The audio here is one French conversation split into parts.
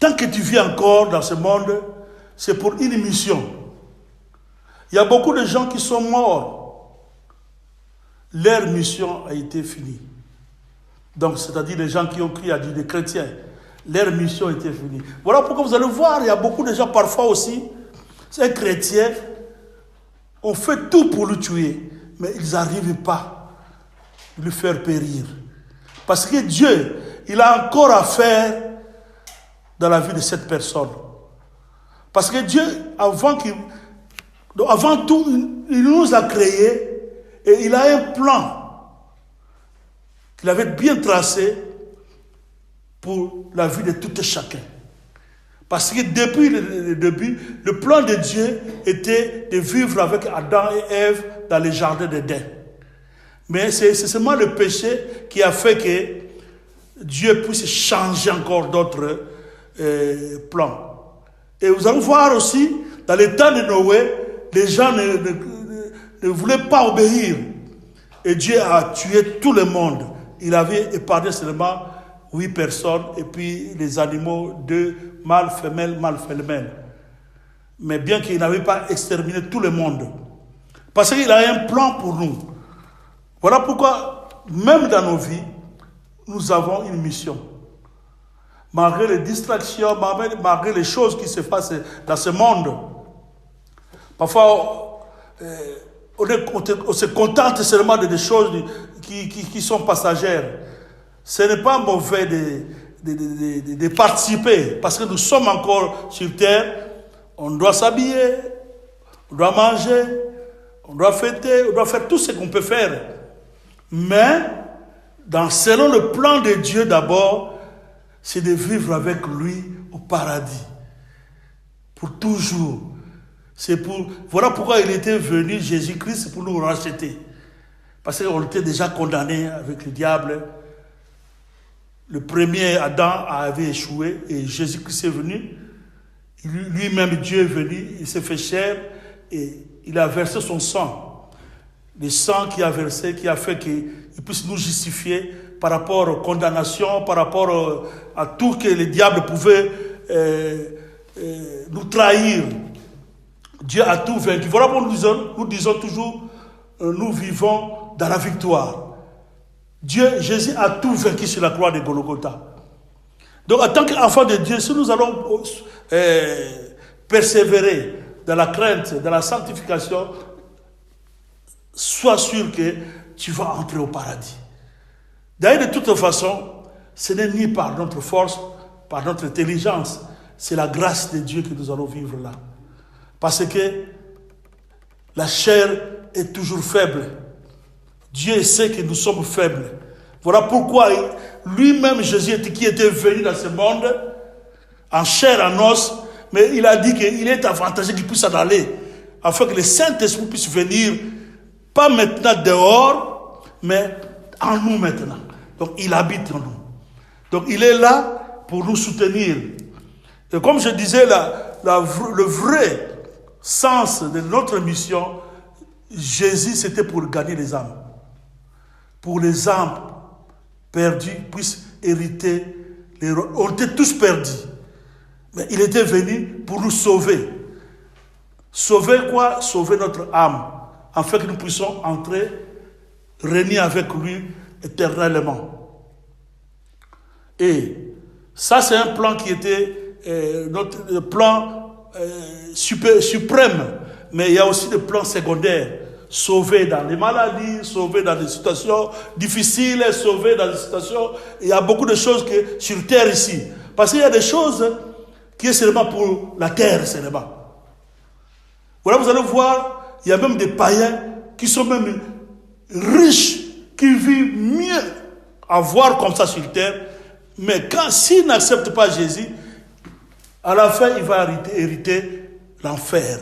Tant que tu vis encore dans ce monde, c'est pour une mission. Il y a beaucoup de gens qui sont morts. Leur mission a été finie. Donc, c'est-à-dire les gens qui ont cru à Dieu, les chrétiens, leur mission a été finie. Voilà pourquoi vous allez voir, il y a beaucoup de gens parfois aussi, ces chrétiens, on fait tout pour le tuer, mais ils n'arrivent pas à le faire périr. Parce que Dieu, il a encore à faire dans la vie de cette personne. Parce que Dieu, avant tout, il nous a créés et il a un plan qu'il avait bien tracé pour la vie de tout et chacun. Parce que depuis le début, le plan de Dieu était de vivre avec Adam et Ève dans le jardin d'Éden. Mais c'est seulement le péché qui a fait que Dieu puisse changer encore d'autres plans. Et vous allez voir aussi, dans le temps de Noé, les gens ne voulaient pas obéir. Et Dieu a tué tout le monde. Il avait épargné seulement 8 personnes et puis les animaux, 2 mâles, femelles, mâles, femelles. Mais bien qu'il n'avait pas exterminé tout le monde. Parce qu'il a un plan pour nous. Voilà pourquoi, même dans nos vies, nous avons une mission. Malgré les distractions, malgré les choses qui se passent dans ce monde, parfois on se contente seulement de des choses qui sont passagères. Ce n'est pas mauvais de participer, parce que nous sommes encore sur terre, on doit s'habiller, on doit manger, on doit fêter, on doit faire tout ce qu'on peut faire. Mais, selon le plan de Dieu d'abord, c'est de vivre avec lui au paradis. Pour toujours. Voilà pourquoi il était venu, Jésus-Christ, pour nous racheter. Parce qu'on était déjà condamnés avec le diable. Le premier Adam avait échoué et Jésus-Christ est venu. Lui-même, Dieu est venu, il s'est fait chair et il a versé son sang. Le sang qu'il a versé, qui a fait qu'il puisse nous justifier par rapport aux condamnations, par rapport à tout que le diable pouvait nous trahir. Dieu a tout vaincu. Voilà pourquoi nous disons toujours, nous vivons dans la victoire. Jésus a tout vaincu sur la croix de Golgotha. Donc, en tant qu'enfant de Dieu, si nous allons persévérer dans la crainte, dans la sanctification, sois sûr que tu vas entrer au paradis. D'ailleurs, de toute façon, ce n'est ni par notre force, par notre intelligence, c'est la grâce de Dieu que nous allons vivre là. Parce que la chair est toujours faible. Dieu sait que nous sommes faibles. Voilà pourquoi lui-même, Jésus, qui était venu dans ce monde, en chair, en os, mais il a dit qu'il est avantageux qu'il puisse en aller, afin que le Saint-Esprit puisse venir, pas maintenant dehors, mais en nous maintenant. Donc il habite en nous. Donc il est là pour nous soutenir. Et comme je disais, le vrai sens de notre mission, Jésus, c'était pour gagner les âmes. Pour les âmes perdues puissent hériter. On était tous perdus. Mais il était venu pour nous sauver. Sauver quoi? Sauver notre âme. Afin que nous puissions entrer, régner avec lui éternellement. Et ça, c'est un plan qui était notre plan suprême. Mais il y a aussi des plans secondaires. Sauver dans les maladies, sauver dans des situations difficiles, sauver dans des situations... Il y a beaucoup de choses que, sur terre ici. Parce qu'il y a des choses qui sont seulement pour la terre seulement. Voilà, vous allez voir, il y a même des païens qui sont même riches, qui vivent mieux à voir comme ça sur terre. Mais s'ils n'acceptent pas Jésus, à la fin, il va hériter l'enfer.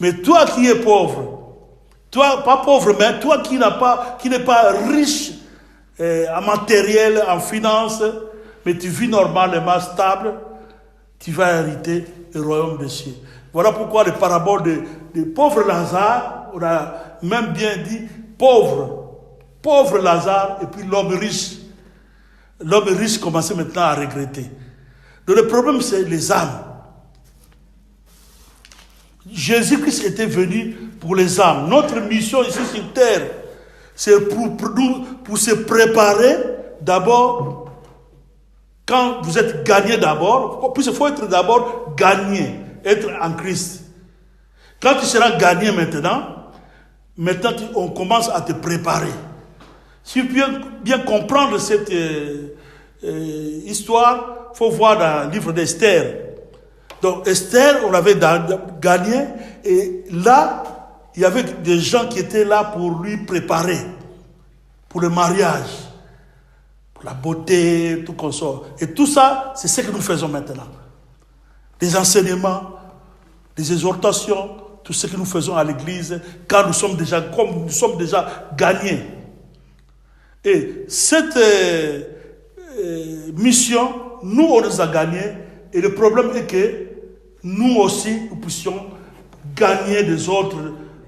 Mais toi qui es pauvre, toi, pas pauvre, mais toi qui n'es pas riche en matériel, en finances, mais tu vis normalement, stable, tu vas hériter le royaume des cieux. Voilà pourquoi les paraboles de pauvre Lazare, on a même bien dit pauvre Lazare, et puis l'homme riche. L'homme riche commençait maintenant à regretter. Donc le problème, c'est les âmes. Jésus-Christ était venu pour les âmes. Notre mission ici sur terre, c'est pour se préparer d'abord. Quand vous êtes gagné d'abord, il faut être d'abord gagné, être en Christ. Quand tu seras gagné maintenant on commence à te préparer. Si tu veux bien comprendre cette histoire, il faut voir dans le livre d'Esther. Donc Esther, on l'avait gagné, et là, il y avait des gens qui étaient là pour lui préparer, pour le mariage, pour la beauté, tout comme ça. Et tout ça, c'est ce que nous faisons maintenant. Des enseignements, des exhortations, tout ce que nous faisons à l'église, car nous sommes déjà gagnés. Et cette mission, nous, on nous a gagnés, et le problème est que nous aussi, nous puissions gagner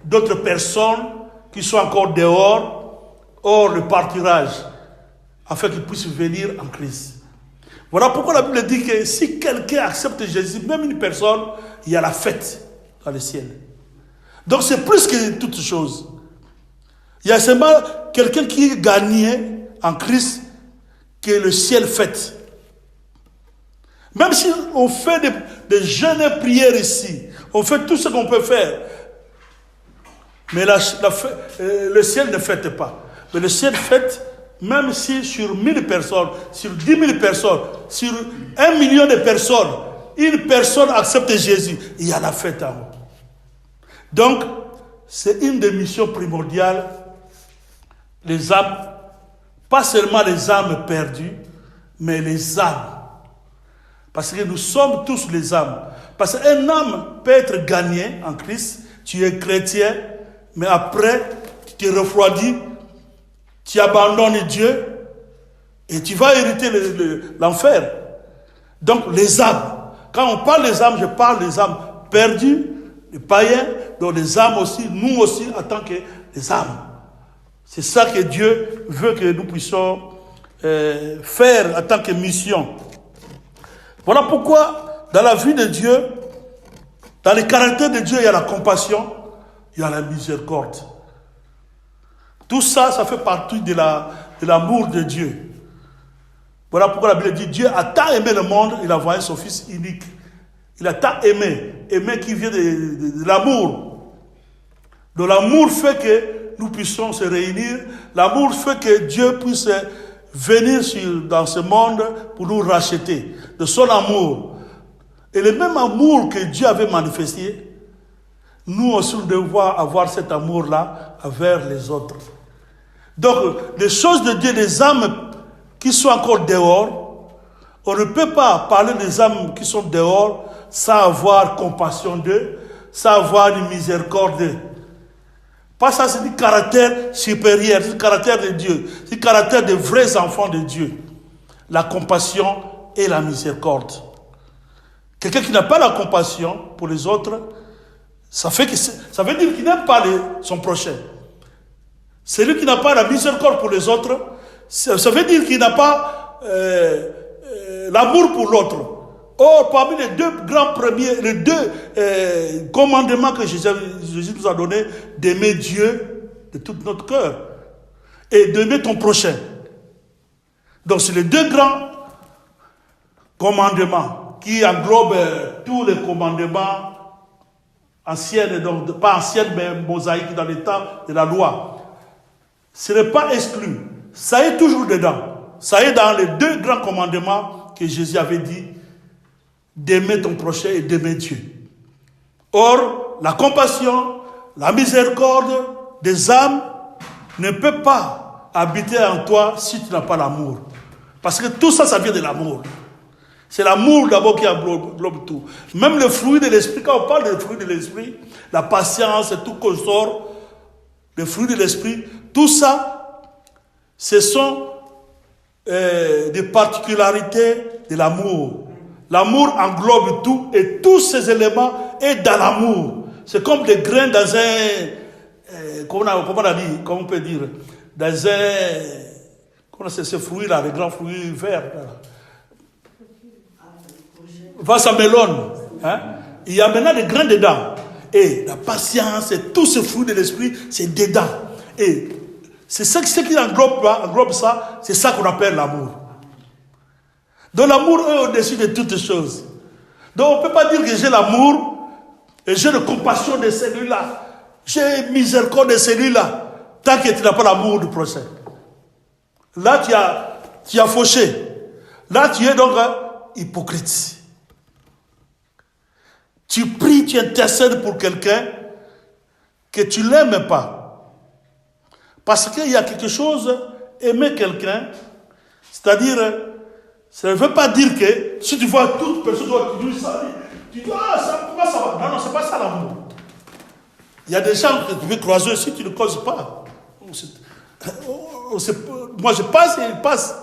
d'autres personnes qui sont encore dehors, hors le partirage, afin qu'ils puissent venir en Christ. Voilà pourquoi la Bible dit que si quelqu'un accepte Jésus, même une personne, il y a la fête dans le ciel. Donc c'est plus que toute chose. Il y a seulement quelqu'un qui est gagné en Christ que le ciel fête. Même si on fait des jeûnes prières ici, on fait tout ce qu'on peut faire, mais le ciel ne fête pas. Mais le ciel fête, même si sur 1000 personnes, sur 10 000 personnes, sur 1 million de personnes, une personne accepte Jésus, il y a la fête en haut. Donc, c'est une des missions primordiales, les âmes, pas seulement les âmes perdues, mais les âmes. Parce que nous sommes tous les âmes. Parce qu'un âme peut être gagné en Christ, tu es chrétien, mais après, tu te refroidis, tu abandonnes Dieu, et tu vas hériter l'enfer. Donc, les âmes. Quand on parle des âmes, je parle des âmes perdues, les païens, donc les âmes aussi, nous aussi, en tant que les âmes. C'est ça que Dieu veut que nous puissions faire en tant que mission. Voilà pourquoi, dans la vie de Dieu, dans le caractère de Dieu, il y a la compassion, il y a la miséricorde. Tout ça, ça fait partie de l'amour de Dieu. Voilà pourquoi la Bible dit, Dieu a tant aimé le monde, il a envoyé son Fils unique. Il a tant aimé qui vient de l'amour. Donc l'amour fait que nous puissions se réunir. L'amour fait que Dieu puisse venir dans ce monde pour nous racheter. De son amour. Et le même amour que Dieu avait manifesté, nous aussi nous devons avoir cet amour-là envers les autres. Donc, les choses de Dieu, les âmes qui sont encore dehors, on ne peut pas parler des âmes qui sont dehors sans avoir compassion d'eux, sans avoir une miséricorde d'eux. Pas ça, c'est du caractère supérieur, c'est du caractère de Dieu, c'est du caractère des vrais enfants de Dieu. La compassion et la miséricorde. Quelqu'un qui n'a pas la compassion pour les autres, ça veut dire qu'il n'aime pas son prochain. Celui qui n'a pas la miséricorde pour les autres, ça veut dire qu'il n'a pas l'amour pour l'autre. Or, parmi les deux grands premiers, les deux commandements que Jésus nous a donnés, d'aimer Dieu de tout notre cœur et d'aimer ton prochain. Donc, c'est les deux grands commandements qui englobent tous les commandements anciennes, donc pas anciennes, mais mosaïques dans les temps de la loi. Ce n'est pas exclu. Ça est toujours dedans. Ça est dans les deux grands commandements que Jésus avait dit, d'aimer ton prochain et d'aimer Dieu. Or, la compassion, la miséricorde des âmes ne peut pas habiter en toi si tu n'as pas l'amour. Parce que tout ça, ça vient de l'amour. C'est l'amour d'abord qui englobe tout. Même le fruit de l'esprit, quand on parle des fruits de l'esprit, la patience et tout qu'on sort, les fruits de l'esprit, tout ça, ce sont des particularités de l'amour. L'amour englobe tout et tous ces éléments est dans l'amour. C'est comme des grains dans un, comment on peut dire, dans un, comment c'est ce fruit-là, les grands fruits verts. va sa melone. Hein? Il y a maintenant des grains dedans. Et la patience et tout ce fruit de l'esprit, c'est dedans. Et c'est ce qui englobe ça, c'est ça qu'on appelle l'amour. Donc l'amour est au-dessus de toutes choses. Donc on ne peut pas dire que j'ai l'amour et j'ai de compassion de celui-là. J'ai miséricorde de celui-là. Tant que tu n'as pas l'amour du prochain. Là, tu as fauché. Là, tu es donc hypocrite. Tu pries, tu intercèdes pour quelqu'un que tu ne l'aimes pas. Parce qu'il y a quelque chose, aimer quelqu'un, c'est-à-dire, ça ne veut pas dire que si tu vois toute personne qui dit ça, tu dis, comment ça va? Non, ce n'est pas ça l'amour. Il y a des gens que tu veux croiser si tu ne causes pas. Moi, je passe et il passe.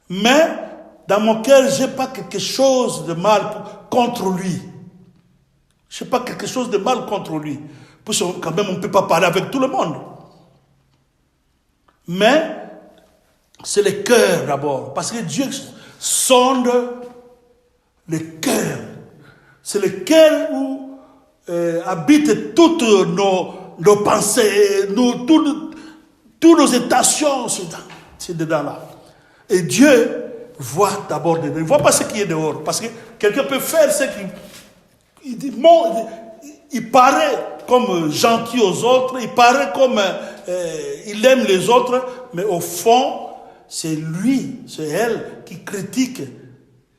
Mais, dans mon cœur, je n'ai pas quelque chose de mal contre lui. Je n'ai pas quelque chose de mal contre lui. Parce que quand même, on ne peut pas parler avec tout le monde. Mais, c'est le cœur d'abord. Parce que Dieu sonde le cœur. C'est le cœur où habitent toutes nos pensées, toutes nos intentions. C'est dedans là. Et Dieu voit d'abord dedans. Il ne voit pas ce qui est dehors. Parce que quelqu'un peut faire ce qu'il... Il paraît comme gentil aux autres, il paraît comme il aime les autres, mais au fond, c'est lui, c'est elle qui critique,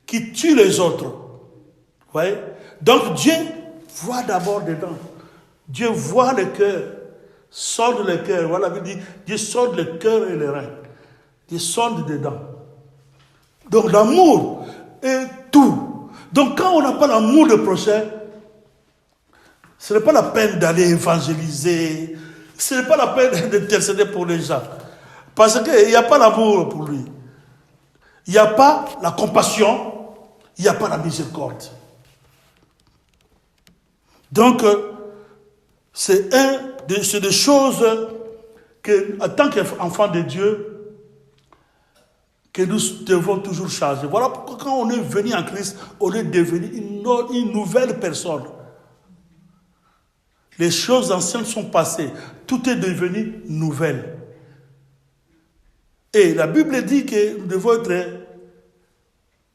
qui tue les autres. Vous voyez? Donc Dieu voit d'abord dedans. Dieu voit le cœur, sonde le cœur. Voilà, il dit, Dieu sonde le cœur et les reins. Dieu sonde dedans. Donc l'amour est tout. Donc quand on n'a pas l'amour du prochain, ce n'est pas la peine d'aller évangéliser, ce n'est pas la peine d'intercéder pour les gens. Parce qu'il n'y a pas l'amour pour lui. Il n'y a pas la compassion, il n'y a pas la miséricorde. Donc, c'est des choses que, en tant qu'enfants de Dieu, que nous devons toujours changer. Voilà pourquoi quand on est venu en Christ, on est devenu une nouvelle personne. Les choses anciennes sont passées. Tout est devenu nouvelle. Et la Bible dit que nous devons être,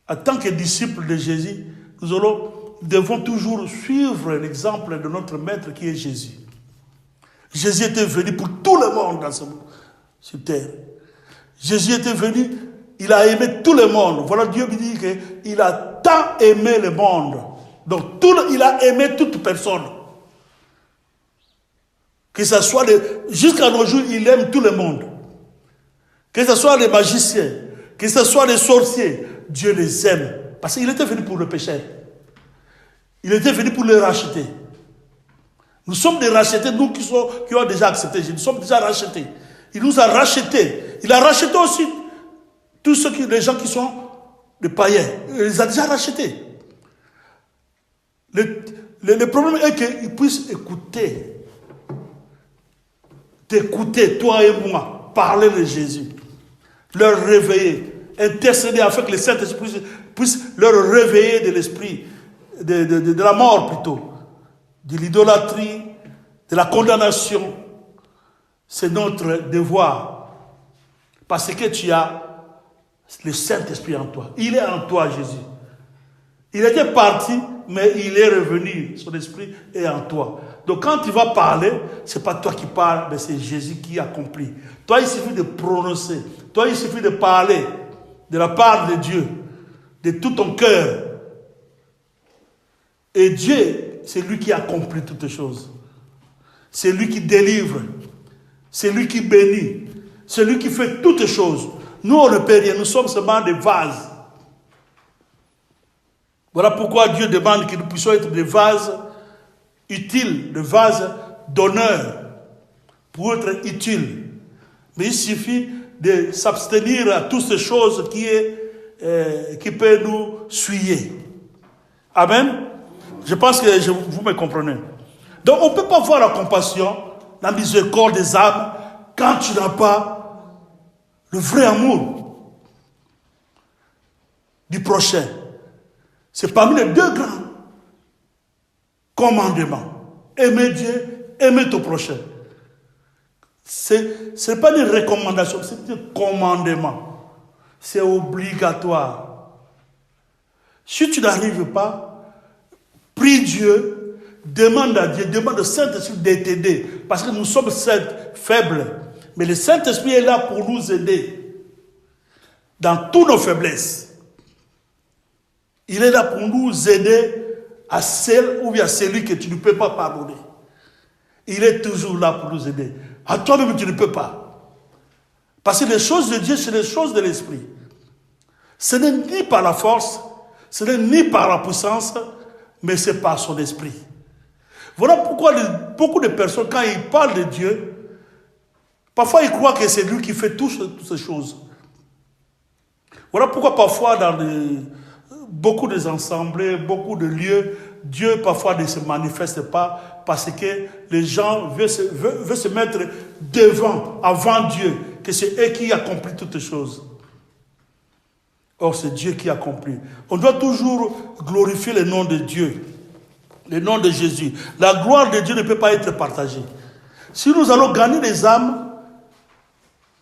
en tant que disciples de Jésus, nous devons toujours suivre l'exemple de notre Maître qui est Jésus. Jésus était venu pour tout le monde sur terre. Jésus était venu, il a aimé tout le monde. Voilà, Dieu me dit qu'il a tant aimé le monde. Donc, il a aimé toute personne. Que ce soit jusqu'à nos jours, il aime tout le monde. Que ce soit les magiciens, que ce soit les sorciers, Dieu les aime. Parce qu'il était venu pour le péché. Il était venu pour les racheter. Nous sommes des rachetés, nous qui ont déjà accepté Jésus. Nous sommes déjà rachetés. Il nous a rachetés. Il a racheté aussi tous les gens qui sont des païens. Il les a déjà rachetés. Le problème est qu'ils puissent t'écouter, toi et moi, parler de Jésus, leur réveiller, intercéder afin que le Saint-Esprit puisse leur réveiller de l'esprit, de la mort plutôt, de l'idolâtrie, de la condamnation. C'est notre devoir. Parce que tu as le Saint-Esprit en toi. Il est en toi, Jésus. Il était parti, mais il est revenu. Son esprit est en toi. Donc quand tu vas parler, ce n'est pas toi qui parles, mais c'est Jésus qui accomplit. Toi, il suffit de prononcer. Toi, il suffit de parler de la part de Dieu, de tout ton cœur. Et Dieu, c'est lui qui accomplit toutes choses. C'est lui qui délivre. C'est lui qui bénit. C'est lui qui fait toutes choses. Nous, on ne peut rien. Nous sommes seulement des vases. Voilà pourquoi Dieu demande que nous puissions être des vases utiles, des vases d'honneur, pour être utiles. Mais il suffit de s'abstenir à toutes ces choses qui peuvent nous souiller. Amen. Je pense que vous me comprenez. Donc on ne peut pas voir la compassion, la miséricorde des âmes, quand tu n'as pas le vrai amour du prochain. C'est parmi les 2 grands commandements. Aimer Dieu, aimer ton prochain. Ce n'est pas une recommandation, c'est un commandement. C'est obligatoire. Si tu n'arrives pas, prie Dieu, demande à Dieu, demande au Saint-Esprit de t'aider. Parce que nous sommes faibles. Mais le Saint-Esprit est là pour nous aider dans toutes nos faiblesses. Il est là pour nous aider à celle ou à celui que tu ne peux pas pardonner. Il est toujours là pour nous aider. À toi-même, tu ne peux pas. Parce que les choses de Dieu, c'est les choses de l'esprit. Ce n'est ni par la force, ce n'est ni par la puissance, mais c'est par son esprit. Voilà pourquoi beaucoup de personnes, quand ils parlent de Dieu, parfois ils croient que c'est lui qui fait toutes ces choses. Voilà pourquoi parfois dans beaucoup des assemblées, beaucoup de lieux, Dieu parfois ne se manifeste pas parce que les gens veulent se mettre avant Dieu, que c'est eux qui accomplissent toutes les choses. Or, c'est Dieu qui accomplit. On doit toujours glorifier le nom de Dieu, le nom de Jésus. La gloire de Dieu ne peut pas être partagée. Si nous allons gagner les âmes,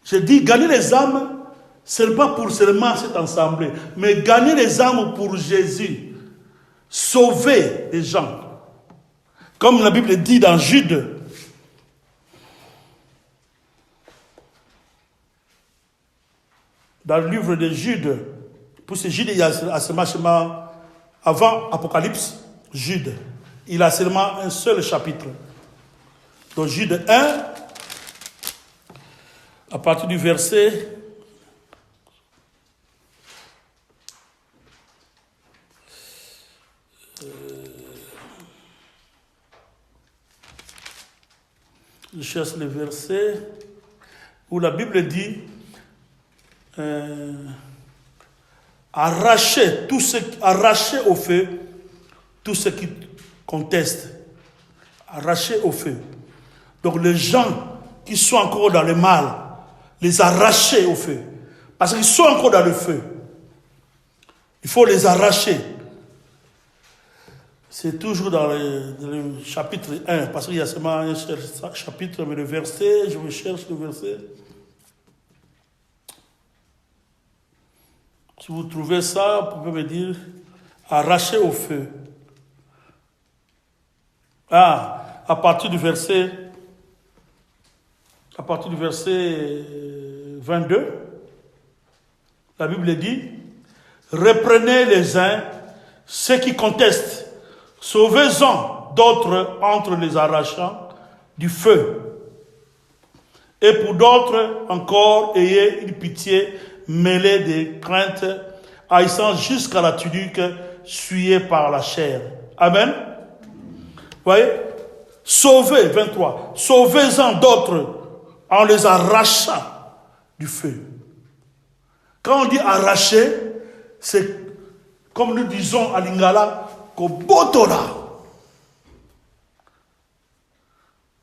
je dis gagner les âmes, ce n'est pas pour seulement cette assemblée, mais gagner les âmes pour Jésus. Sauver les gens. Comme la Bible dit dans Jude. Dans le livre de Jude, pour ce Jude, il y a seulement, avant Apocalypse, Jude, il a seulement un seul chapitre. Donc Jude 1, à partir du verset je cherche le verset où la Bible dit arracher au feu tout ce qui conteste. Arracher au feu. Donc les gens qui sont encore dans le mal, les arracher au feu. Parce qu'ils sont encore dans le feu. Il faut les arracher. C'est toujours dans le chapitre 1, parce qu'il y a seulement un chapitre, mais le verset, je me cherche le verset. Si vous trouvez ça, vous pouvez me dire, arracher au feu. Ah, à partir du verset 22, la Bible dit, reprenez les uns ceux qui contestent, sauvez-en d'autres entre les arrachants du feu. Et pour d'autres encore, ayez une pitié mêlée de crainte, haïssant jusqu'à la tunique souillée par la chair. Amen. Vous voyez? Sauvez, 23, sauvez-en d'autres en les arrachant du feu. Quand on dit arracher, c'est comme nous disons à Lingala, Kobotola.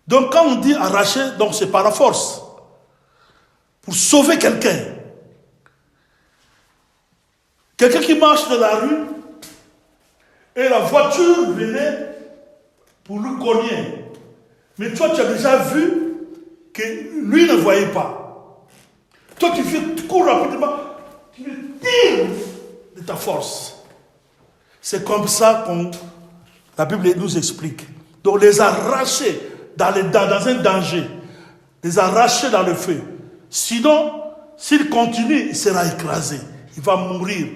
Donc quand on dit arracher, donc c'est par la force. Pour sauver quelqu'un. Quelqu'un qui marche dans la rue et la voiture venait pour le cogner. Mais toi tu as déjà vu que lui ne voyait pas. Toi tu cours rapidement, tu le tires de ta force. C'est comme ça que la Bible nous explique. Donc les arracher dans un danger, les arracher dans le feu. Sinon, s'il continue, il sera écrasé. Il va mourir.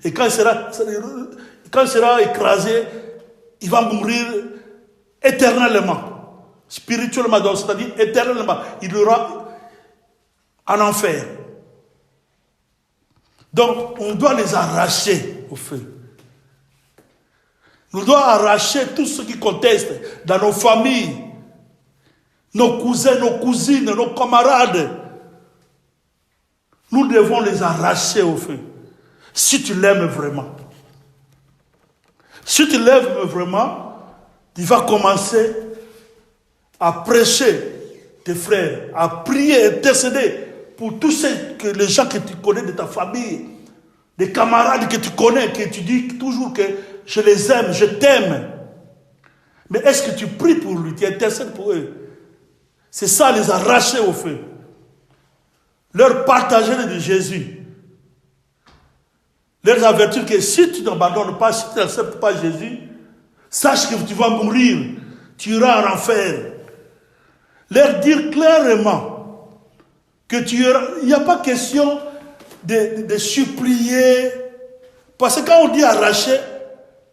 Et quand il sera écrasé, il va mourir éternellement. Spirituellement, donc, c'est-à-dire éternellement. Il aura en enfer. Donc, on doit les arracher au feu. Nous devons arracher tout ce qui conteste dans nos familles, nos cousins, nos cousines, nos camarades. Nous devons les arracher au feu. Si tu l'aimes vraiment. Si tu l'aimes vraiment, tu vas commencer à prêcher tes frères, à prier, intercéder pour tous les gens que tu connais de ta famille, des camarades que tu connais, que tu dis toujours que je les aime, je t'aime. Mais est-ce que tu pries pour lui, tu intercèdes pour eux? C'est ça, les arracher au feu. Leur partager de Jésus. Leur avertir que si tu n'abandonnes pas, si tu n'acceptes pas Jésus, sache que tu vas mourir. Tu iras en enfer. Leur dire clairement que il n'y a pas question de supplier. Parce que quand on dit arracher,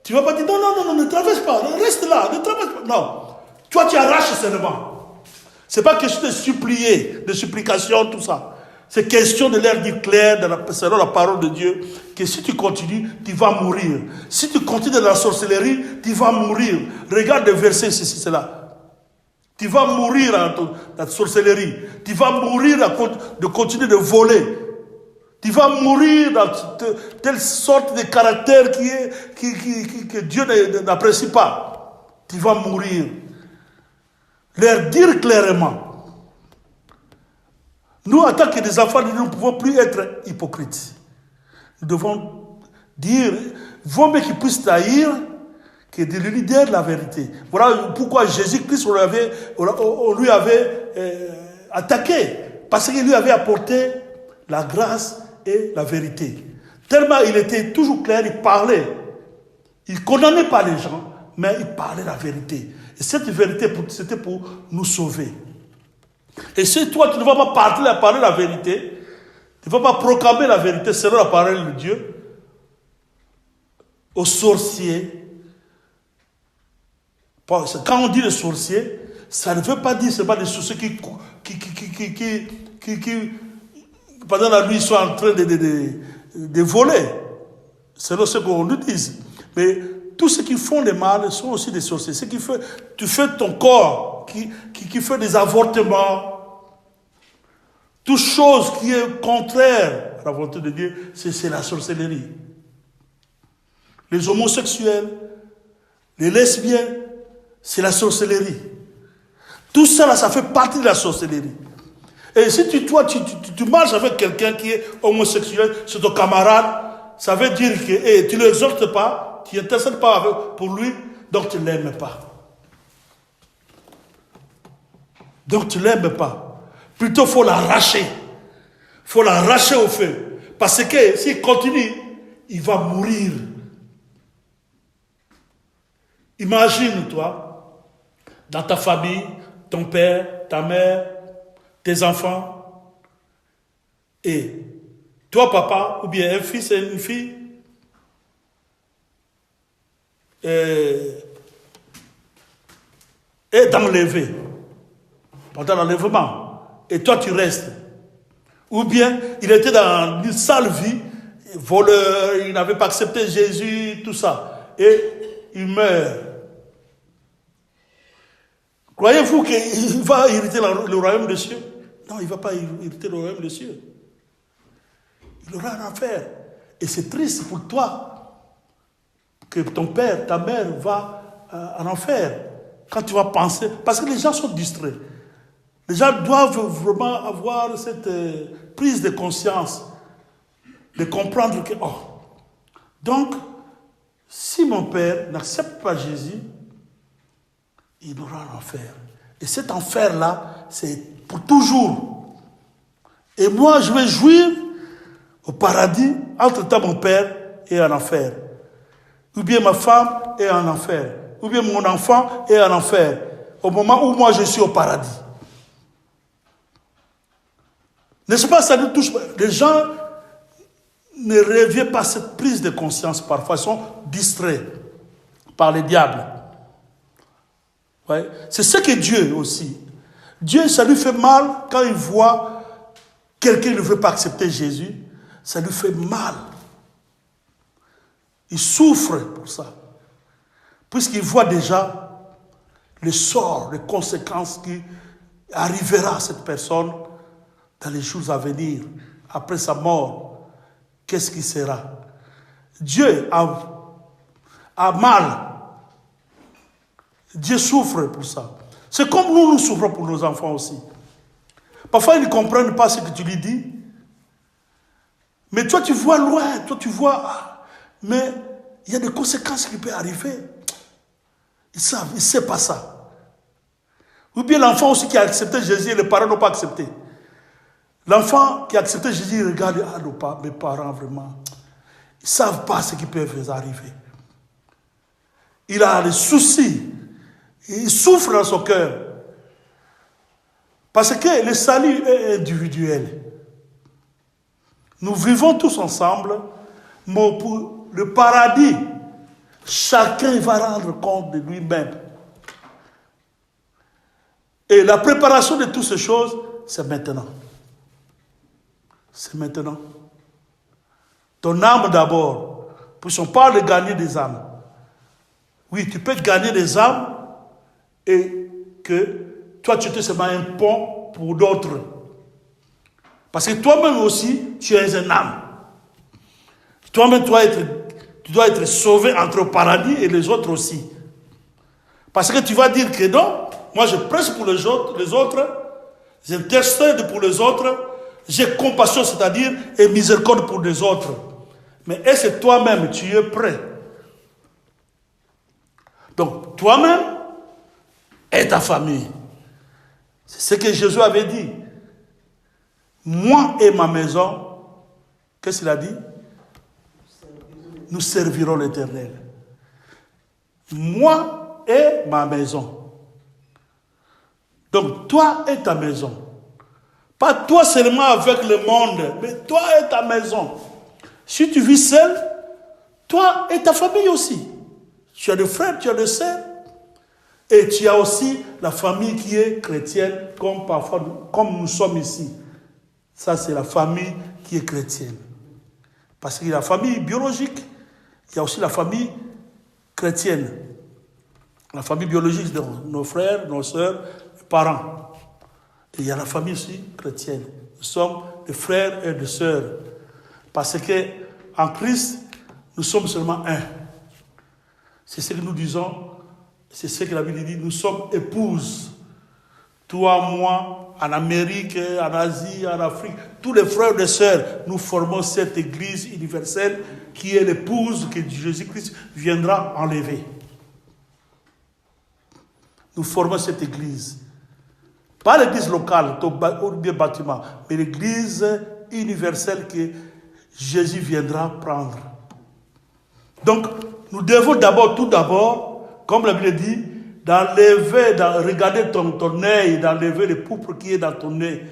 tu ne vas pas dire non, ne traverse pas, reste là, ne traverse pas. Non. Toi, tu arraches seulement. Ce n'est pas question de supplier, de supplication, tout ça. C'est question de leur dire clair, selon la parole de Dieu, que si tu continues, tu vas mourir. Si tu continues dans la sorcellerie, tu vas mourir. Regarde le verset, ceci, cela. Tu vas mourir dans la sorcellerie. Tu vas mourir de continuer de voler. Tu vas mourir dans telle sorte de caractère que Dieu n'apprécie pas. Tu vas mourir. Leur dire clairement. Nous, en tant que des enfants, nous ne pouvons plus être hypocrites. Nous devons dire, vaut mieux qu'ils puissent trahir que de lui dire la vérité. Voilà pourquoi Jésus-Christ, on lui avait attaqué. Parce qu'il lui avait apporté la grâce et la vérité. Tellement il était toujours clair, il parlait. Il ne condamnait pas les gens, mais il parlait la vérité. Et cette vérité, c'était pour nous sauver. Et si toi, tu ne vas pas parler la vérité, tu ne vas pas proclamer la vérité selon la parole de Dieu, aux sorciers. Quand on dit les sorciers, ça ne veut pas dire seulement des sorciers qui pendant la nuit, sont en train de voler, selon ce qu'on nous dit. Mais tous ceux qui font le mal sont aussi des sorciers. Ce qui fait, tu fais ton corps, qui fait des avortements, toute chose qui est contraire à la volonté de Dieu, c'est la sorcellerie. Les homosexuels, les lesbiennes, c'est la sorcellerie. Tout ça, là, ça fait partie de la sorcellerie. Et si tu marches avec quelqu'un qui est homosexuel, c'est ton camarade, ça veut dire que tu ne l'exhortes pas, tu n'intercèdes pas pour lui, donc tu ne l'aimes pas. Donc tu ne l'aimes pas. Plutôt, il faut l'arracher. Il faut l'arracher au feu. Parce que s'il continue, il va mourir. Imagine-toi, dans ta famille, ton père, ta mère, tes enfants, et toi, papa, ou bien un fils et une fille, est enlevé pendant l'enlèvement, et toi, tu restes. Ou bien, il était dans une sale vie, voleur, il n'avait pas accepté Jésus, tout ça, et il meurt. Croyez-vous qu'il va hériter le royaume des cieux? Non, il ne va pas hériter le royaume des cieux. Il aura un enfer. Et c'est triste pour toi que ton père, ta mère va en enfer. Quand tu vas penser, parce que les gens sont distraits. Les gens doivent vraiment avoir cette prise de conscience, de comprendre que, donc, si mon père n'accepte pas Jésus, il aura l'enfer. Et cet enfer-là, c'est pour toujours. Et moi, je vais jouir au paradis, entre-temps mon père est en enfer. Ou bien ma femme est en enfer. Ou bien mon enfant est en enfer. Au moment où moi je suis au paradis. N'est-ce pas, ça nous touche pas. Les gens ne reviennent pas à cette prise de conscience parfois. Ils sont distraits par les diables. Ouais. C'est ce que Dieu aussi. Dieu, ça lui fait mal quand il voit quelqu'un qui ne veut pas accepter Jésus. Ça lui fait mal. Il souffre pour ça. Puisqu'il voit déjà le sort, les conséquences qui arrivera à cette personne dans les jours à venir, après sa mort. Qu'est-ce qui sera? Dieu a mal. Dieu souffre pour ça. C'est comme nous souffrons pour nos enfants aussi. Parfois, ils ne comprennent pas ce que tu lui dis. Mais toi, tu vois loin. Toi, tu vois. Mais il y a des conséquences qui peuvent arriver. Ils savent, ils ne savent pas ça. Ou bien l'enfant aussi qui a accepté Jésus et les parents n'ont pas accepté. L'enfant qui a accepté Jésus, il regarde, mes parents vraiment, ils ne savent pas ce qui peut arriver. Il a des soucis, il souffre dans son cœur. Parce que le salut est individuel. Nous vivons tous ensemble, mais pour le paradis, chacun va rendre compte de lui-même. Et la préparation de toutes ces choses, c'est maintenant. C'est maintenant. Ton âme d'abord. Puisqu'on parle de gagner des âmes. Oui, tu peux gagner des âmes et que toi, tu es seulement un pont pour d'autres. Parce que toi-même aussi, tu es un âme. Toi-même, tu dois être sauvé entre le paradis et les autres aussi. Parce que tu vas dire que non, moi je prêche pour les autres, j'intercède pour les autres, j'ai compassion, c'est-à-dire, et miséricorde pour les autres. Mais est-ce que toi-même, tu es prêt? Donc, toi-même et ta famille. C'est ce que Jésus avait dit. Moi et ma maison, qu'est-ce qu'il a dit? Nous servirons l'Éternel. Moi et ma maison. Donc, toi et ta maison. Pas toi seulement avec le monde, mais toi et ta maison. Si tu vis seul, toi et ta famille aussi. Tu as des frères, tu as des sœurs. Et tu as aussi la famille qui est chrétienne, comme nous sommes ici. Ça, c'est la famille qui est chrétienne. Parce qu'il y a la famille biologique, il y a aussi la famille chrétienne. La famille biologique, c'est nos frères, nos sœurs, nos parents. Et il y a la famille aussi chrétienne. Nous sommes des frères et des sœurs. Parce qu'en Christ, nous sommes seulement un. C'est ce que nous disons, c'est ce que la Bible dit, nous sommes épouses. Toi, moi, en Amérique, en Asie, en Afrique, tous les frères et sœurs, nous formons cette église universelle qui est l'épouse que Jésus-Christ viendra enlever. Nous formons cette église. Pas l'église locale, ou bien bâtiment, mais l'église universelle que Jésus viendra prendre. Donc, nous devons tout d'abord, comme la Bible dit, regarder ton œil, d'enlever le pourpre qui est dans ton œil,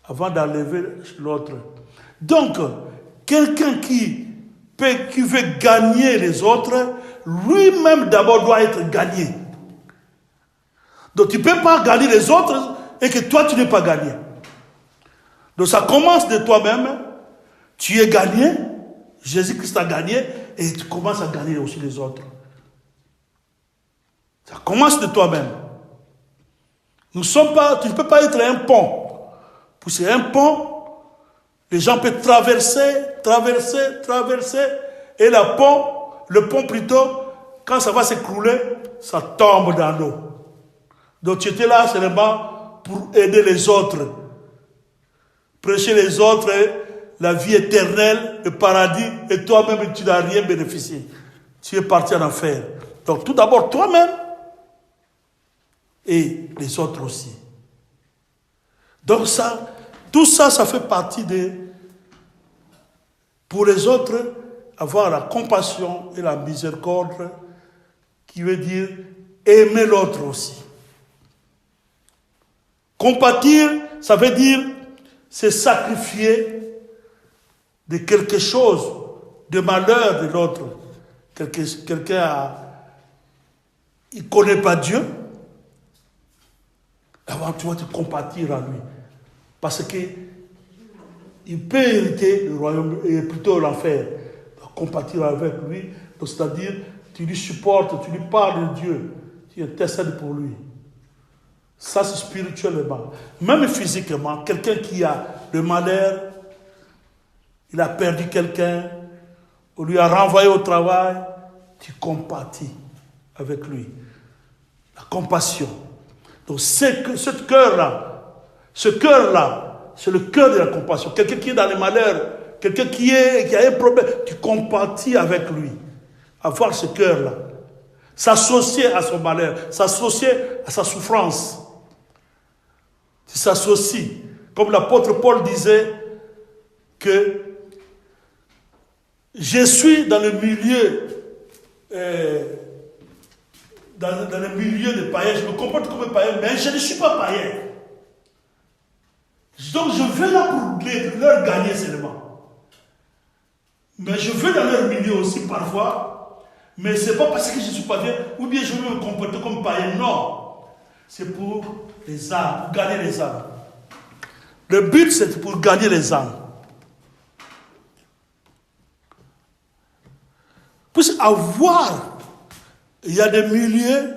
avant d'enlever l'autre. Donc, quelqu'un qui veut gagner les autres, lui-même d'abord doit être gagné. Donc, tu ne peux pas gagner les autres et que toi, tu n'es pas gagné. Donc, ça commence de toi-même. Tu es gagné. Jésus-Christ a gagné et tu commences à gagner aussi les autres. Ça commence de toi-même. Tu ne peux pas être un pont. Pour c'est un pont, les gens peuvent traverser, et le pont plutôt, quand ça va s'écrouler, ça tombe dans l'eau. Donc tu étais là seulement pour aider les autres. Prêcher les autres, la vie éternelle, le paradis, et toi-même tu n'as rien bénéficié. Tu es parti en enfer. Donc tout d'abord toi-même, et les autres aussi. Donc tout ça, ça fait partie pour les autres, avoir la compassion et la miséricorde, qui veut dire aimer l'autre aussi. Compatir, ça veut dire se sacrifier de quelque chose, de malheur de l'autre. Quelqu'un il ne connaît pas Dieu. Avant, tu vas te compatir à lui. Parce qu'il peut hériter le royaume, et plutôt l'enfer. Compatir avec lui, c'est-à-dire, tu lui supportes, tu lui parles de Dieu, tu intercèdes pour lui. Ça, c'est spirituellement. Même physiquement, quelqu'un qui a le malheur, il a perdu quelqu'un, on lui a renvoyé au travail, tu compatis avec lui. La compassion. Donc, ce cœur-là, c'est le cœur de la compassion. Quelqu'un qui est dans le malheur, quelqu'un qui a un problème, tu compatis avec lui. Avoir ce cœur-là. S'associer à son malheur, s'associer à sa souffrance. Tu s'associes. Comme l'apôtre Paul disait que je suis dans le milieu dans le milieu des païens, je me comporte comme un païen, mais je ne suis pas païen. Donc je vais là pour leur gagner seulement. Mais je vais dans leur milieu aussi parfois, mais ce n'est pas parce que je ne suis pas bien, ou bien je veux me comporter comme païen, non. C'est pour les âmes, pour gagner les âmes. Le but, c'est pour gagner les âmes. Puisse avoir, il y a des milieux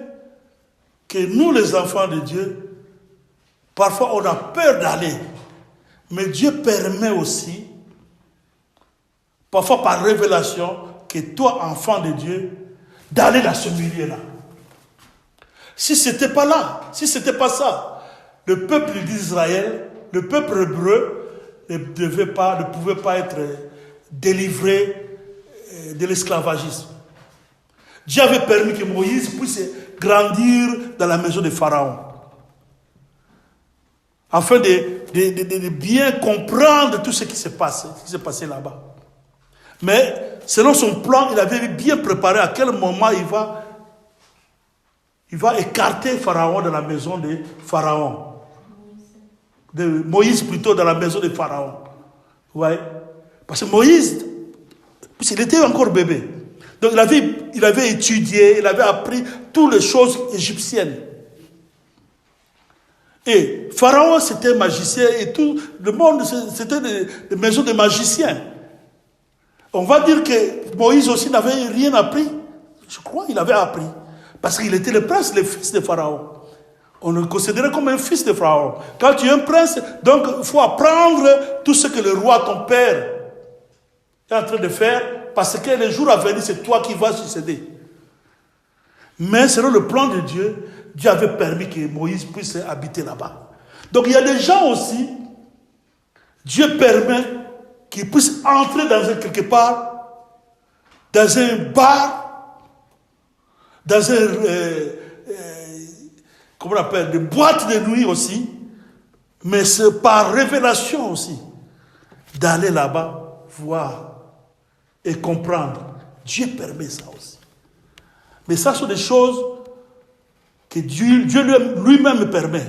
que nous, les enfants de Dieu, parfois on a peur d'aller. Mais Dieu permet aussi, parfois par révélation, que toi, enfant de Dieu, d'aller dans ce milieu-là. Si ce n'était pas là, si ce n'était pas ça, le peuple d'Israël, le peuple hébreu, ne pouvait pas être délivré de l'esclavagisme. Dieu avait permis que Moïse puisse grandir dans la maison de Pharaon, afin de bien comprendre tout ce qui s'est passé là-bas. Mais selon son plan, il avait bien préparé à quel moment il va écarter Pharaon de la maison de Pharaon. De Moïse plutôt dans la maison de Pharaon. Ouais. Parce que Moïse, il était encore bébé. Donc il avait étudié, il avait appris toutes les choses égyptiennes. Et Pharaon, c'était magicien, et tout le monde, c'était des maisons de magiciens. On va dire que Moïse aussi n'avait rien appris. Je crois qu'il avait appris. Parce qu'il était le prince, le fils de Pharaon. On le considérait comme un fils de Pharaon. Quand tu es un prince, donc il faut apprendre tout ce que le roi, ton père, est en train de faire, parce que le jour à venir, c'est toi qui vas succéder. Mais selon le plan de Dieu, Dieu avait permis que Moïse puisse habiter là-bas. Donc il y a des gens aussi, Dieu permet qu'ils puissent entrer quelque part, dans un bar, dans un, comment on appelle, des boîtes de nuit aussi, mais c'est par révélation aussi, d'aller là-bas, voir et comprendre. Dieu permet ça aussi. Mais ça sont des choses que Dieu lui-même permet.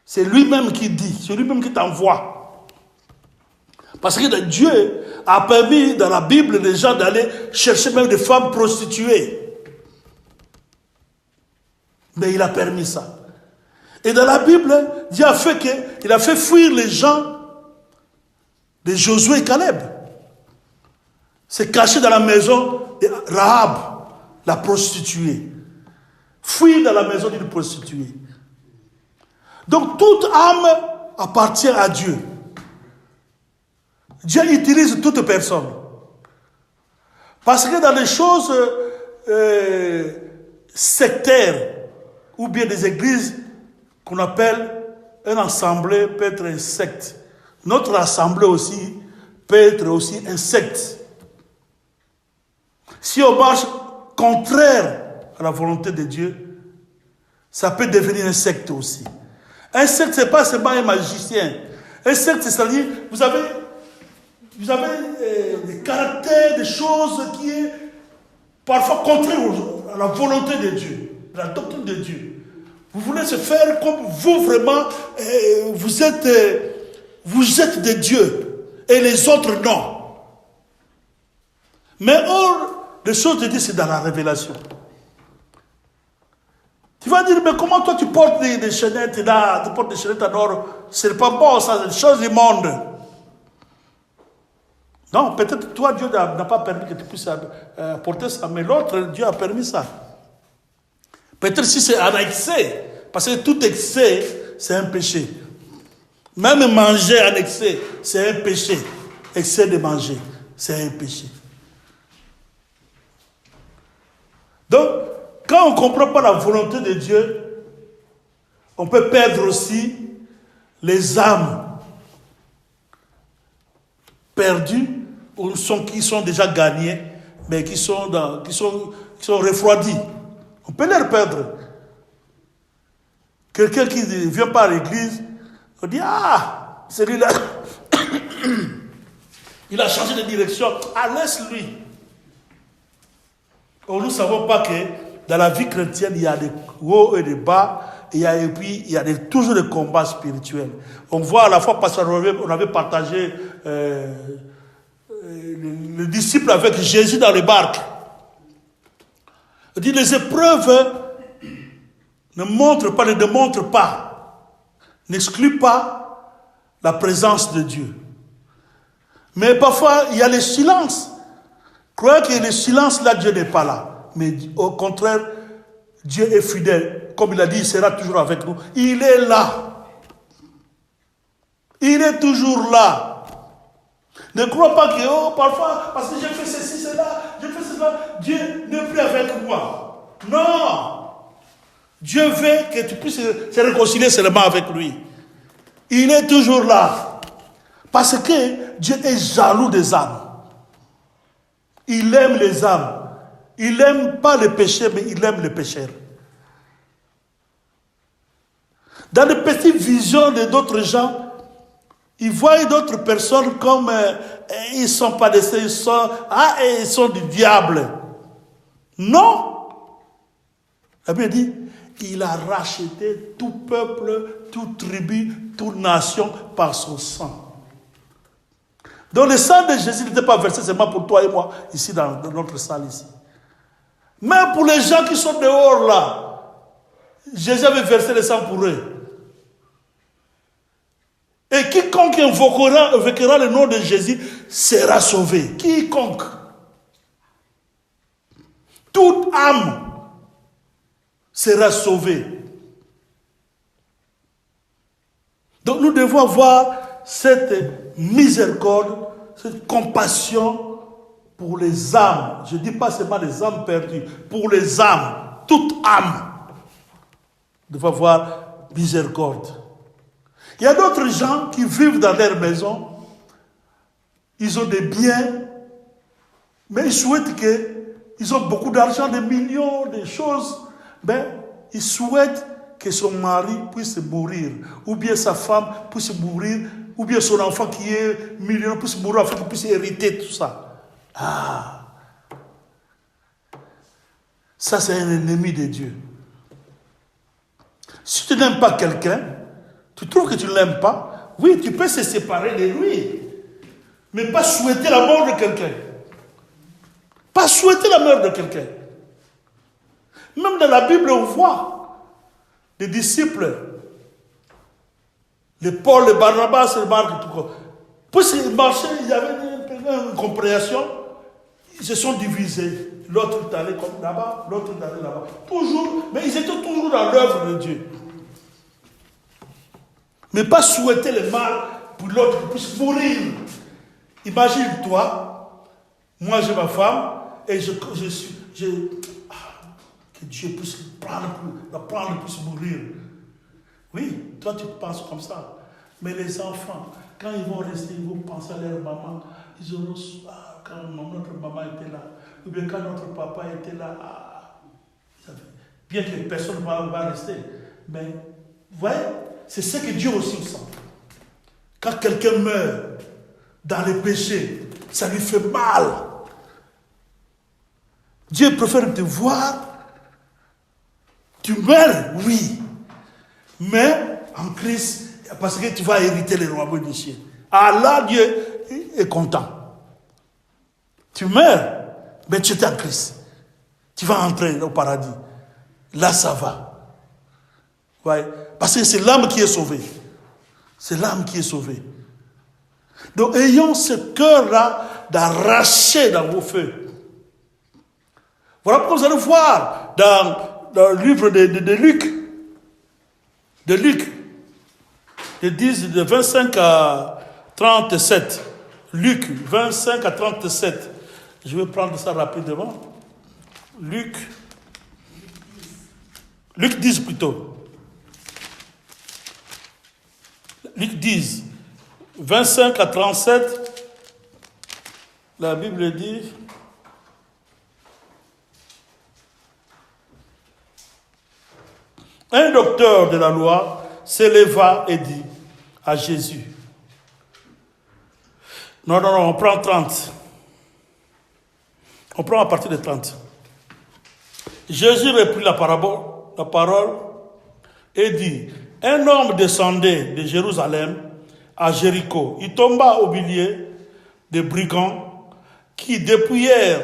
C'est lui-même qui dit, c'est lui-même qui t'envoie. Parce que Dieu a permis dans la Bible des gens d'aller chercher même des femmes prostituées. Mais il a permis ça. Et dans la Bible, Dieu a fait qu'il a fait fuir les gens de Josué et Caleb. C'est caché dans la maison de Rahab, la prostituée. Fuir dans la maison d'une prostituée. Donc toute âme appartient à Dieu. Dieu utilise toute personne. Parce que dans les choses sectaires, ou bien des églises qu'on appelle un assemblée peut être un secte. Notre assemblée aussi peut être aussi un secte. Si on marche contraire à la volonté de Dieu, ça peut devenir un secte aussi. Un secte, ce n'est pas seulement un magicien. Un secte, c'est-à-dire, vous avez des caractères, des choses qui sont parfois contraires à la volonté de Dieu, à la doctrine de Dieu. Vous voulez se faire comme vous vraiment, vous êtes de Dieu et les autres non. Mais or, les choses de Dieu, c'est dans la révélation. Tu vas dire, mais comment toi tu portes des chaînettes là, tu portes des chaînettes en or, c'est pas bon, ça, c'est des choses du monde. Non, peut-être toi, Dieu n'a pas permis que tu puisses porter ça, mais l'autre, Dieu a permis ça. Peut-être si c'est un excès, parce que tout excès, c'est un péché. Même manger en excès, c'est un péché. Excès de manger, c'est un péché. Donc, quand on ne comprend pas la volonté de Dieu, on peut perdre aussi les âmes. perdus ou qui sont déjà gagnés, mais qui sont refroidis. On peut les perdre. Quelqu'un qui ne vient pas à l'église, on dit, ah, celui-là, il a changé de direction. Ah, laisse-lui. Or, nous ne savons pas que dans la vie chrétienne, il y a des hauts et des bas, et puis il y a toujours des combats spirituels. On voit à la fois, parce qu'on avait partagé le disciple avec Jésus dans les barques. Il dit, les épreuves ne démontrent pas, n'excluent pas la présence de Dieu. Mais parfois, il y a le silence. Croyez que le silence, là, Dieu n'est pas là. Mais au contraire, Dieu est fidèle. Comme il a dit, il sera toujours avec nous. Il est là. Il est toujours là. Ne crois pas que, parfois, parce que j'ai fait ceci, cela, j'ai fait cela, Dieu n'est plus avec moi. Non. Dieu veut que tu puisses se réconcilier seulement avec lui. Il est toujours là. Parce que Dieu est jaloux des âmes. Il aime les âmes. Il n'aime pas les péchés, mais il aime les pécheurs. Dans les petites visions d'autres gens, ils voient d'autres personnes comme ils ne sont pas des saints, ils sont du diable. Non. La Bible dit, il a racheté tout peuple, toute tribu, toute nation par son sang. Donc le sang de Jésus n'était pas versé seulement pour toi et moi, ici dans notre salle ici. Mais pour les gens qui sont dehors là, Jésus avait versé le sang pour eux. Et quiconque invoquera le nom de Jésus sera sauvé. Quiconque. Toute âme sera sauvée. Donc nous devons avoir cette miséricorde, cette compassion pour les âmes. Je ne dis pas seulement les âmes perdues, pour les âmes, toute âme. Nous devons avoir miséricorde. Il y a d'autres gens qui vivent dans leur maison, ils ont des biens, mais ils souhaitent ils ont beaucoup d'argent, des millions, des choses, mais ils souhaitent que son mari puisse mourir, ou bien sa femme puisse mourir, ou bien son enfant qui est millionnaire puisse mourir afin qu'il puisse hériter tout ça. Ah! Ça, c'est un ennemi de Dieu. Si tu n'aimes pas quelqu'un, tu trouves que tu ne l'aimes pas, oui, tu peux se séparer de lui, mais pas souhaiter la mort de quelqu'un. Pas souhaiter la mort de quelqu'un. Même dans la Bible, on voit des disciples, les Paul, les Barnabas, les Marc, tout ça. Puisqu'ils marchaient, il y avait une compréhension, ils se sont divisés. L'autre est allé comme là-bas, l'autre est allé là-bas. Toujours, mais ils étaient toujours dans l'œuvre de Dieu. Mais pas souhaiter le mal pour l'autre qui puisse mourir. Imagine-toi, moi j'ai ma femme, et que Dieu puisse la prendre, puisse mourir. Oui, toi tu penses comme ça. Mais les enfants, quand ils vont rester, ils vont penser à leur maman. Ils auront, quand notre maman était là, ou bien quand notre papa était là, bien que personne ne va rester. Mais, vous voyez, c'est ce que Dieu aussi sent. Quand quelqu'un meurt dans les péchés, ça lui fait mal. Dieu préfère te voir. Tu meurs, oui. Mais en Christ, parce que tu vas hériter le royaume des cieux. Ah là, Dieu est content. Tu meurs, mais tu es en Christ. Tu vas entrer au paradis. Là, ça va. Ouais. Parce que c'est l'âme qui est sauvée. C'est l'âme qui est sauvée. Donc, ayons ce cœur-là d'arracher dans vos feux. Voilà pourquoi vous allez voir dans le livre de Luc. De Luc. De 25 à 37. Luc, 25 à 37. Je vais prendre ça rapidement. Luc 10 plutôt. Luc 10, 25 à 37. La Bible dit, un docteur de la loi s'éleva et dit à Jésus, non, on prend 30. On prend à partir de 30. Jésus reprit la parole et dit, un homme descendait de Jérusalem à Jéricho. Il tomba au milieu des brigands qui dépouillèrent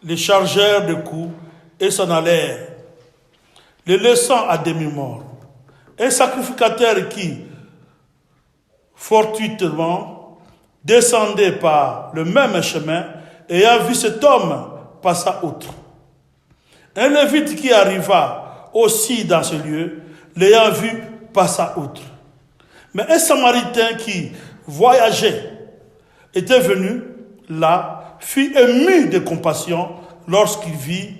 les chargeurs de coups et s'en allèrent, le laissant à demi-mort. Un sacrificateur qui, fortuitement, descendait par le même chemin, ayant vu cet homme, passa outre. Un lévite qui arriva aussi dans ce lieu, l'ayant vu, passa outre. Mais un samaritain qui voyageait, était venu là, fut ému de compassion lorsqu'il vit.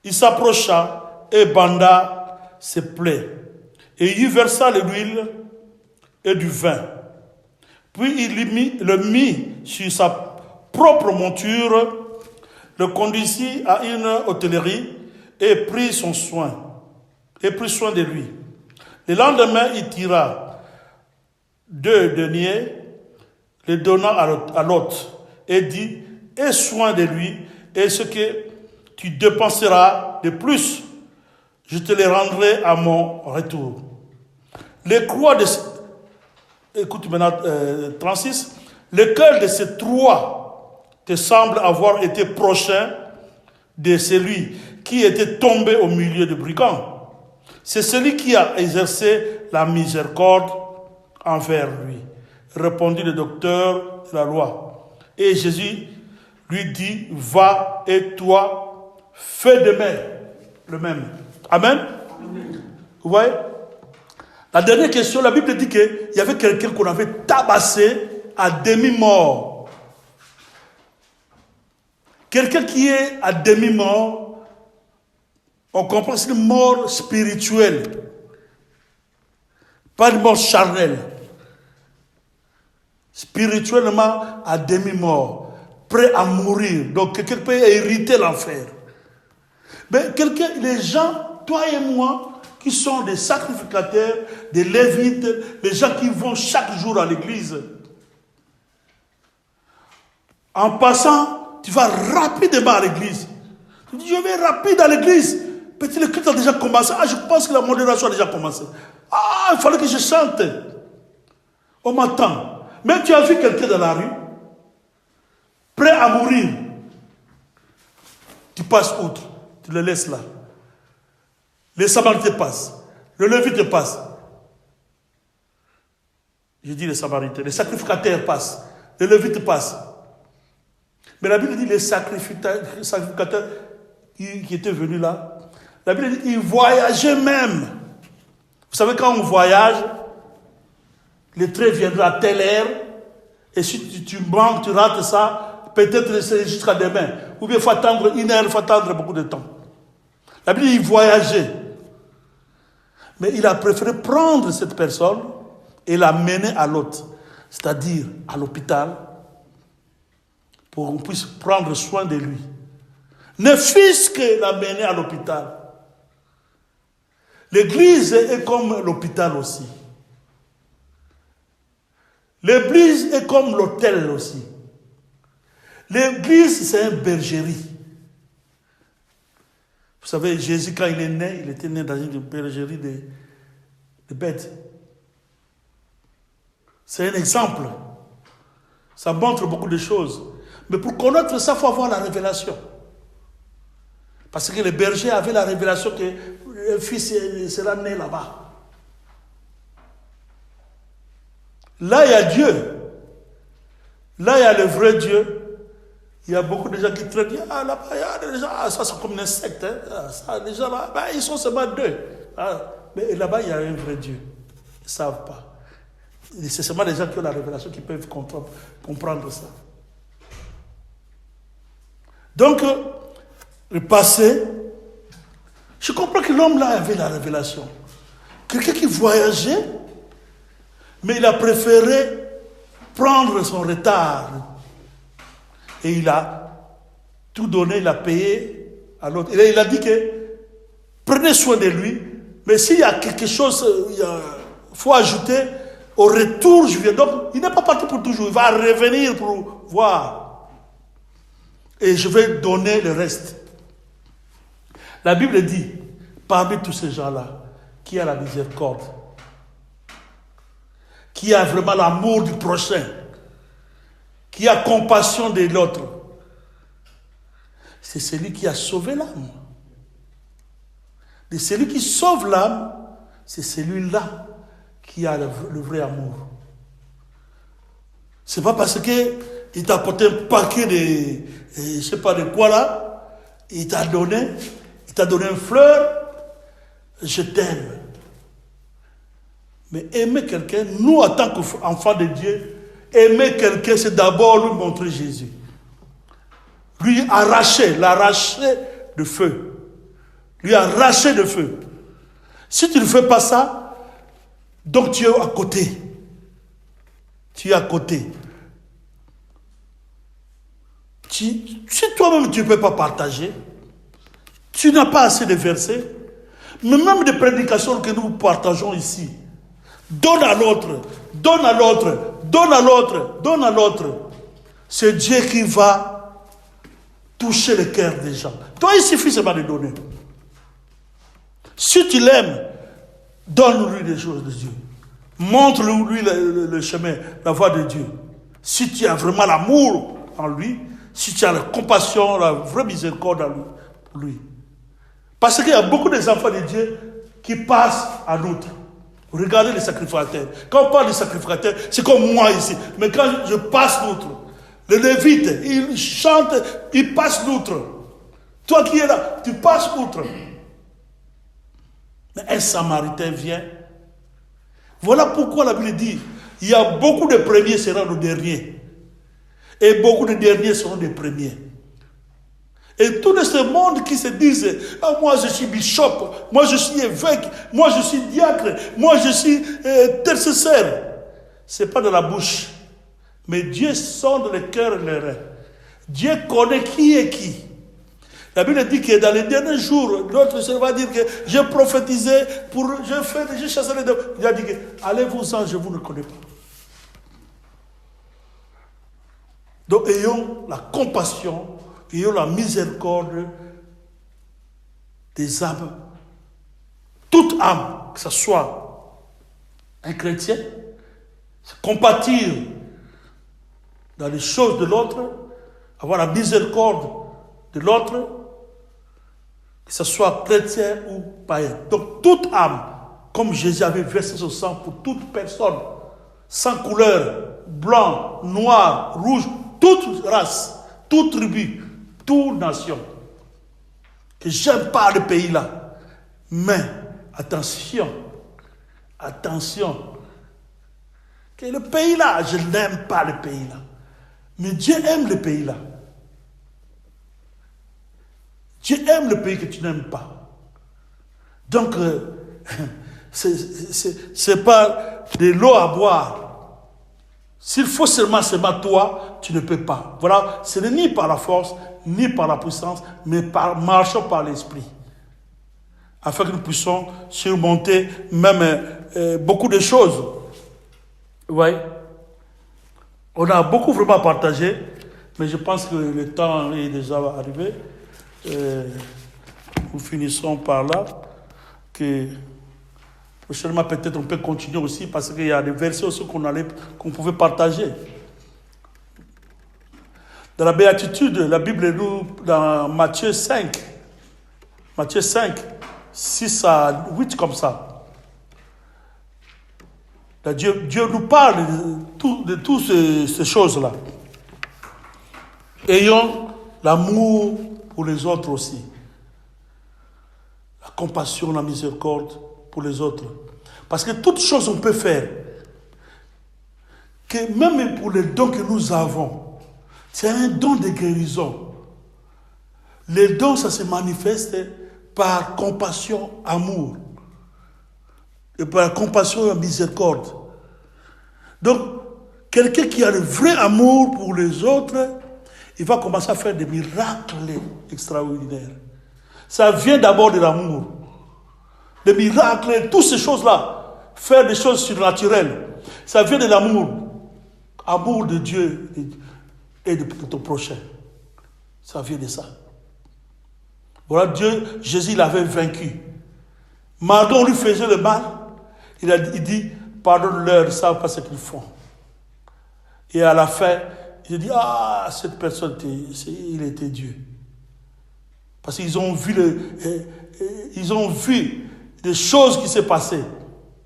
Il s'approcha et banda ses plaies, et il y versa de l'huile et du vin. Puis il le mit sur sa propre monture, le conduisit à une hôtellerie et prit soin de lui. Le lendemain, il tira 2 deniers, les donna à l'hôte et dit, aie soin de lui, et ce que tu dépenseras de plus, je te les rendrai à mon retour. Les croix de... Écoute maintenant, 36. Le cœur de ces 3 te semble avoir été prochain de celui qui était tombé au milieu de brigands. C'est celui qui a exercé la miséricorde envers lui, répondit le docteur de la loi. Et Jésus lui dit, va et toi, fais de même, le même. Amen. Amen. Vous voyez? La dernière question, la Bible dit qu'il y avait quelqu'un qu'on avait tabassé à demi-mort. Quelqu'un qui est à demi-mort, on comprend que c'est une mort spirituelle, pas une mort charnelle. Spirituellement à demi-mort, prêt à mourir. Donc quelqu'un peut hériter l'enfer. Mais les gens, toi et moi, qui sont des sacrificateurs, des lévites, des gens qui vont chaque jour à l'église. En passant, tu vas rapidement à l'église. Tu dis, je vais rapide à l'église. Peut-être le culte a déjà commencé. Ah, je pense que la modération a déjà commencé. Ah, il fallait que je chante. On m'attend. Même tu as vu quelqu'un dans la rue, prêt à mourir. Tu passes outre. Tu le laisses là. Les Samaritains passent. Le Lévite passe. Je dis les Samaritains. Les sacrificateurs passent. Le Lévite passe. Mais la Bible dit les sacrificateurs qui étaient venus là. La Bible dit ils voyageaient même. Vous savez, quand on voyage, le train viendra à telle heure. Et si tu manques, tu rates ça, peut-être c'est jusqu'à demain. Ou bien il faut attendre 1 heure, il faut attendre beaucoup de temps. La Bible dit il voyageait. Mais il a préféré prendre cette personne et la mener à l'autre, c'est-à-dire à l'hôpital, pour qu'on puisse prendre soin de lui. Ne fût-ce que la mener à l'hôpital. L'église est comme l'hôpital aussi. L'église est comme l'hôtel aussi. L'église, c'est une bergerie. Vous savez, Jésus, quand il est né, il était né dans une bergerie de bêtes. C'est un exemple. Ça montre beaucoup de choses. Mais pour connaître ça, il faut avoir la révélation. Parce que les bergers avaient la révélation que le fils sera né là-bas. Là, il y a Dieu. Là, il y a le vrai Dieu. Il y a beaucoup de gens qui traitent. Ah, là-bas, il y a des gens, ça c'est comme une secte. Hein. Ça, les gens là, ils sont seulement 2. Mais là-bas, il y a un vrai Dieu. Ils ne savent pas. C'est seulement les gens qui ont la révélation qui peuvent comprendre ça. Donc, le passé, je comprends que l'homme là avait la révélation. Quelqu'un qui voyageait, mais il a préféré prendre son retard. Et il a tout donné, il a payé à l'autre. Et il a dit que prenez soin de lui, mais s'il y a quelque chose, il faut ajouter, au retour, je viens. Donc, il n'est pas parti pour toujours, il va revenir pour voir. Et je vais donner le reste. La Bible dit, parmi tous ces gens-là, qui a la miséricorde, qui a vraiment l'amour du prochain, qui a compassion de l'autre, c'est celui qui a sauvé l'âme. Et celui qui sauve l'âme, c'est celui-là qui a le vrai amour. C'est pas parce qu'il t'a apporté un paquet de, je sais pas de quoi là, il t'a donné une fleur, je t'aime. Mais aimer quelqu'un, nous en tant qu'enfants de Dieu, aimer quelqu'un, c'est d'abord lui montrer Jésus. Lui l'arracher de feu. Lui arracher de feu. Si tu ne fais pas ça, donc tu es à côté. Tu es à côté. Si toi-même tu ne peux pas partager, tu n'as pas assez de versets, mais même des prédications que nous partageons ici, donne à l'autre, donne à l'autre, donne à l'autre, donne à l'autre. C'est Dieu qui va toucher le cœur des gens. Toi, il suffit seulement de donner. Si tu l'aimes, donne-lui des choses de Dieu. Montre-lui le chemin, la voie de Dieu. Si tu as vraiment l'amour en lui, si tu as la compassion, la vraie miséricorde en lui. Parce qu'il y a beaucoup d'enfants de Dieu qui passent à l'autre. Regardez les sacrificateurs. Quand on parle des sacrificateurs, c'est comme moi ici. Mais quand je passe l'autre, les Lévites, ils chantent, ils passent l'autre. Toi qui es là, tu passes l'autre. Mais un Samaritain vient. Voilà pourquoi la Bible dit, il y a beaucoup de premiers seront les derniers. Et beaucoup de derniers seront les premiers. Et tout de ce monde qui se disent, ah, moi je suis bishop, moi je suis évêque, moi je suis diacre, moi je suis intercesseur. Ce n'est pas de la bouche. Mais Dieu sonde le cœur et les reins. Dieu connaît qui est qui. La Bible dit que dans les derniers jours, l'autre Seigneur va dire que j'ai prophétisé, j'ai chassé les démons. Il a dit que allez-vous-en, je vous ne connais pas. Donc ayons la compassion, ayons la miséricorde des âmes. Toute âme, que ce soit un chrétien, compatir dans les choses de l'autre, avoir la miséricorde de l'autre, que ce soit chrétien ou païen. Donc toute âme, comme Jésus avait versé son sang pour toute personne, sans couleur, blanc, noir, rouge, toute race, toute tribu, toute nation, que j'aime pas le pays là. Mais attention, que le pays là, je n'aime pas le pays là. Mais Dieu aime le pays là. Dieu aime le pays que tu n'aimes pas. Donc, c'est pas de l'eau à boire. S'il faut seulement toi, tu ne peux pas. Voilà, ce n'est ni par la force, ni par la puissance, mais marchons par l'esprit. Afin que nous puissions surmonter même beaucoup de choses. Oui. On a beaucoup vraiment partagé, mais je pense que le temps est déjà arrivé. Nous finissons par là. Que prochainement, peut-être, on peut continuer aussi parce qu'il y a des versets aussi qu'on pouvait partager. Dans la béatitude, la Bible nous, dans Matthieu 5, 6 à 8, comme ça. Là, Dieu nous parle de toutes ces choses-là. Ayons l'amour pour les autres aussi. La compassion, la miséricorde pour les autres. Parce que toutes choses on peut faire. Que même pour les dons que nous avons, c'est un don de guérison. Les dons, ça se manifeste par compassion, amour. Et par compassion et miséricorde. Donc, Quelqu'un qui a le vrai amour pour les autres, il va commencer à faire des miracles extraordinaires. Ça vient d'abord de l'amour. Des miracles, toutes ces choses-là, faire des choses surnaturelles, ça vient de l'amour. Amour de Dieu et de ton prochain. Ça vient de ça. Voilà, Jésus l'avait vaincu. Malgré on lui faisait le mal, il dit, pardonne-leur, ils ne savent pas ce qu'ils font. Et à la fin, il dit, cette personne, il était Dieu. Parce qu'ils ont vu des choses qui s'est passées.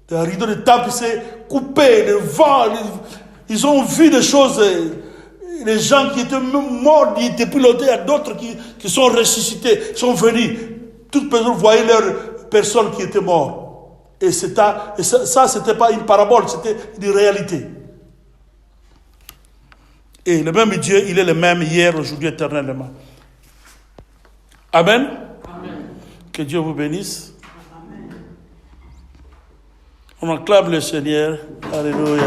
Le rideau de temple qui s'est coupé, le vent, ils ont vu des choses, les gens qui étaient morts, depuis longtemps, il y a d'autres qui sont ressuscités, sont venus. Toutes personnes voyaient leur personne qui était morte. Et ça, c'était pas une parabole, c'était une réalité. Et le même Dieu, il est le même hier, aujourd'hui, éternellement. Amen. Amen. Que Dieu vous bénisse. Amen. On acclame le Seigneur. Alléluia.